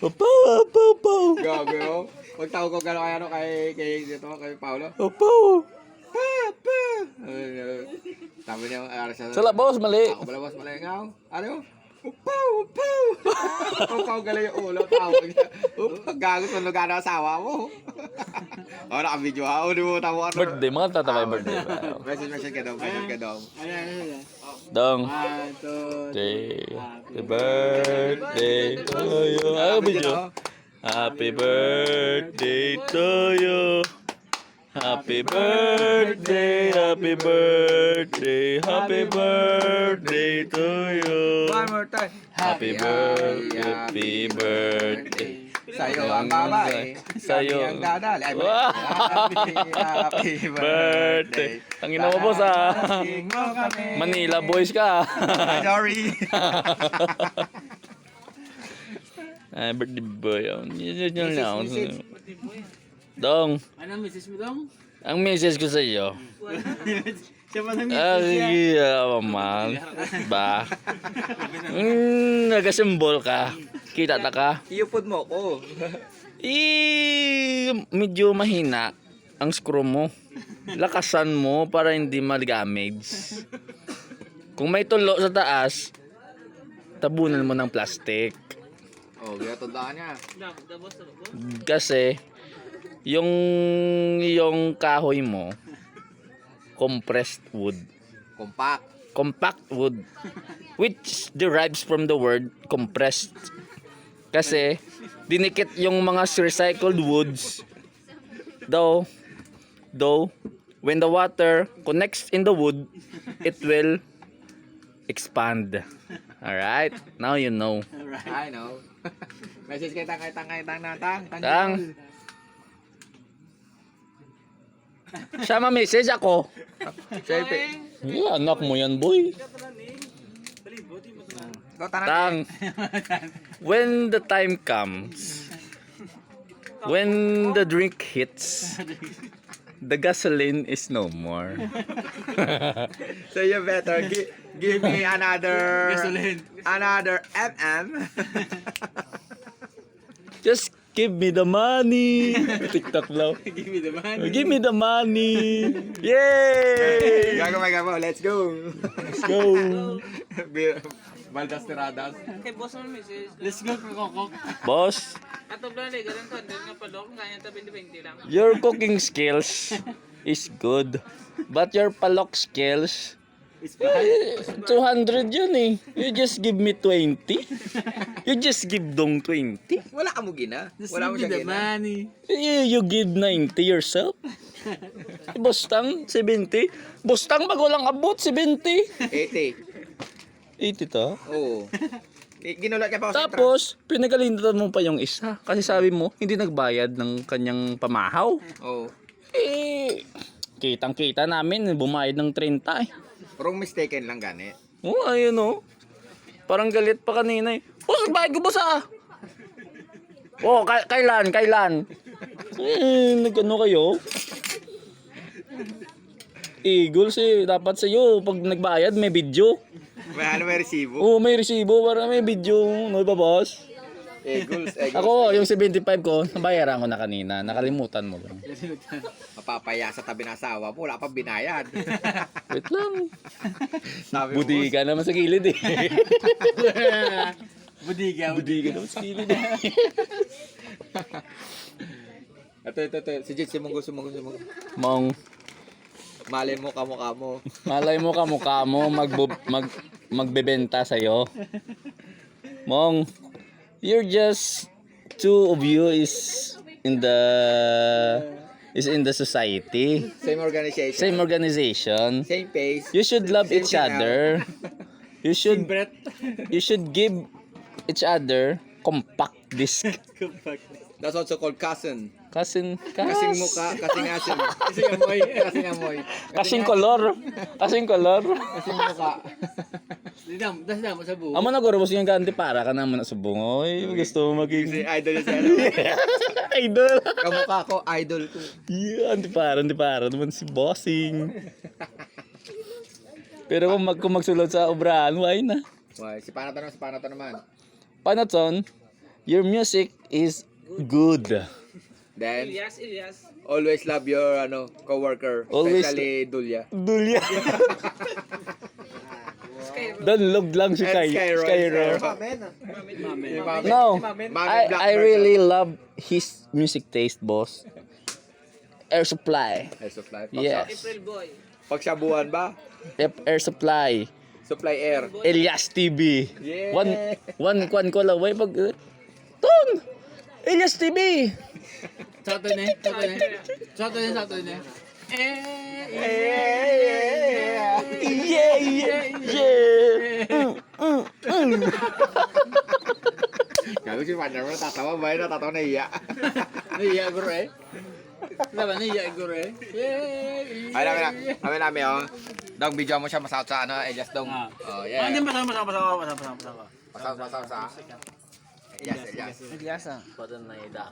Opo, opo, opo. Gabi oh. Pagtawag ko gano'n kay ano kay Paolo. Opo. Papa. Sabi niya Sa labos, mali. Ako balabas malengaw. Ano? Upaw, upaw. Upaw galing yung ulo. Tawag niya. Upaw, gago sa lugar ng asawa mo. O, naka-video ha. Uli mo tamo ano. Birthday, mga tataway birthday. Message ka daw. Dong. 1, 2, Happy birthday to you. Ano video? Happy birthday to you. Happy birthday, happy birthday, happy birthday to you. One more time. Happy birthday, happy birthday. Sa'yo ang babae. Sa'yo ang dadali. Ay, Wow. happy Birthday. Ang ina mo, boss, ah. Dating mo kami. Manila boys ka. Sorry. Ay, birthday boy. Yun lang. Dong, Ano message mo dong? ang message ko sa iyo. Siya pa nang Ay, man. Ba? Nagasimbol ka. Kita ta ka. Iupod mo ko. Medyo mahina ang screw mo. Lakasan mo para hindi mag-damage. Kung may tulo sa taas, tabunan mo ng plastic. Oh, kaya tandaan niya. Kasi yung kahoy mo compressed wood, compact wood, which derives from the word compressed. Kasi dinikit yung mga recycled woods, though when the water connects in the wood, it will expand. Alright, now you know. I know. Message kay tang. Siya ma-message ako. Siyempre. Yeah, anak mo yan, boy. Go tanang. Tang, when the time comes, when the drink hits, the gasoline is no more. So you better give me another Gasoline. another MM. Just give me the money. TikTok lang. Give me the money. Give me the money. Yay! Gago. Let's go. Let's go. Baldas tiradas. Kay boss mo message. Let's go kokok. Boss, Ato plan ganun ko andun nga palok kanya ta 20 lang. your cooking skills is good. But your palok skills, It's fine. 200 yun eh. You just give me 20. You just give dong 20. Wala ka mo gina. Just Wala mo give me siya the gina. money. You give 90 yourself. Bostang 70. Bostang pag walang abot 70. 80. 80 to. Oo. Ginulat ka pa ako sa Tapos pinagalintan mo pa yung isa kasi sabi mo hindi nagbayad ng kanyang pamahaw. Oo. Eh kitang-kita namin bumayad ng 30 eh. Wrong mistaken lang gani. Oh, ayun oh. Parang galit pa kanina eh. Boss, bayad ko boss ah. Oh, kailan? Nagano kayo? Goals eh. Dapat sa'yo, pag nagbayad, may video. May resibo. Oo, may resibo para may video. No ba, boss? Eagles. Ako, yung 75 ko, nabayaran ko na kanina. Nakalimutan mo lang. Mapapaya sa tabi ng asawa mo. Wala pa binayad. Wait lang. Sabi mo, Budi ka naman sa gilid eh. Budiga. Budi ka naman sa gilid eh. Ito. Si Jit, sumunggo. Mong, Malay mo kamukha mo. malay mo kamukha mo magbebenta sa'yo. Mong, you're just two of you is in the society. Same organization. Same organization. Same pace. You should love Same each thing other. You should Brett. give each other compact disc. That's also called cousin. Kasing Kasing mukha, kasing asin. Kasing amoy. Kasing amoy. Kasing color. Kasing color. Kasing mukha. Dasdam sa buo. Amo na guro boss yung ganti para ka naman sa bungoy. Gusto mo Kasi maging idol siya. idol. Kamukha ko, idol ko. Yeah, hindi para naman si bossing. Pero kung magsulod sa obrahan, why na? Why, si Panaton naman. Panaton, Your music is good. Then, Ilyas. always love your coworker, Always- especially Dulya. Dulya. Danlog lang si Skyro. No, I really love his music taste, boss. Air Supply. Air supply. Yes. April Boy. Pag sa buwan ba? Air Supply. Supply air. Elias TV. Yeah. One ko lang. Wait, pag... Ton! Elias TV! Sakto na. Yeah, yeah! Gago si Pander mo, tatawa ba yun? Natatawa na iya. Naiya ko rin. Laban, naiya ko rin. Ay, namin, oh. Dong, video mo siya masakot sa Elias Dong. Ah. Oh, yeah. Hindi, masama. Masakot sa Elias. Ilyas ah. Pada na ida.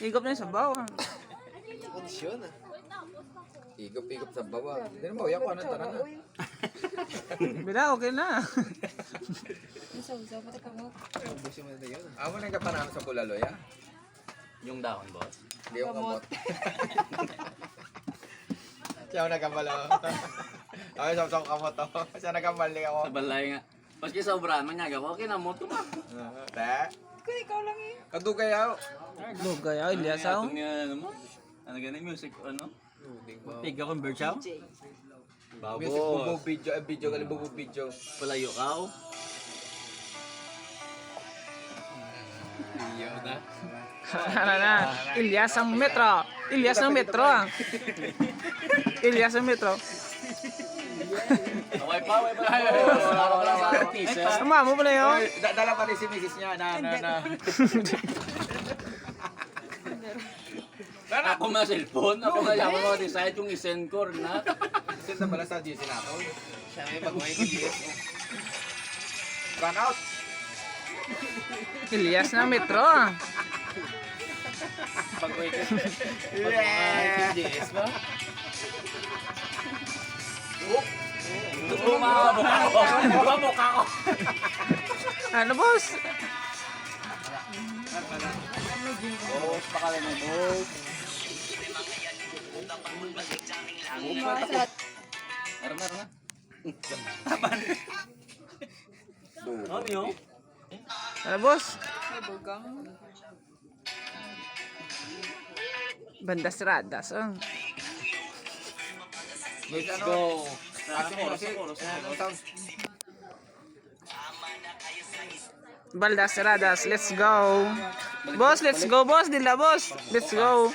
Higop na yung sabaw. Igop sa baba. Hindi na mauyak ko, ano tanan na. Bila, okay na. Amo na yung kapanalo sa bulalo, ya? Yung dahon, boss. Hindi yung kamot. Siya ang nagkambalo. Ay, sa kamot to. Siya nagkambali ako. Sa balay nga. Maski sobrahan, manyaga ko. Okay na mo, tuma. Te? Ikaw lang eh. Kadugay ako. Lugay ah, Ilyas ah. Itong ano mo? Ano ganun music, ano? Tiga kong bird chow. Music, Babos. bubog video, galing bubog video. Palayo ka, oh. Ano na? Ilyas ang metro. Ilyas ng metro ah. Ilyas ang metro. Away pa. Wala sa artista. Tama mo pala yun. Dala pa rin si misis niya na. Ako na cellphone. Ako na yaman mo decide yung isend ko na. Send na pala sa GC nato. Siya may pag-uwi ko GS. Run out. Ilyas ng metro ah. Yeah. GS ba? Mukha ko. Ano boss? Boss, pakala mo, boss. Meron na. Ano yun? Ano boss? Bandas radas ah. Let's Go. Baldas radas, let's go. Boss, let's go boss, dila boss. Let's go.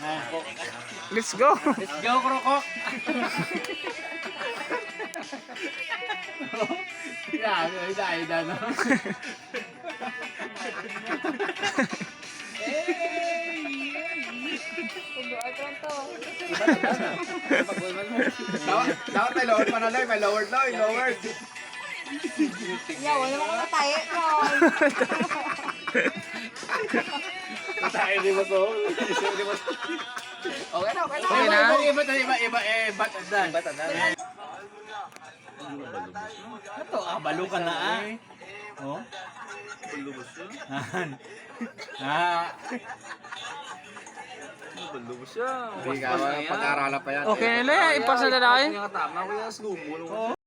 Let's go. Go, krokok. Ida, no? Dapat may lowered pa na lang, may lowered na, may lowered. Yeah, wala mo na tayo. Tayo di ba to? Okay na. Okay na? Iba, Ito, balo ka na ah. Oh? Balubos siya. Hindi ka, pag-aaralan pa yan. Okay na lang, ipasa na tayo. Tama ko yung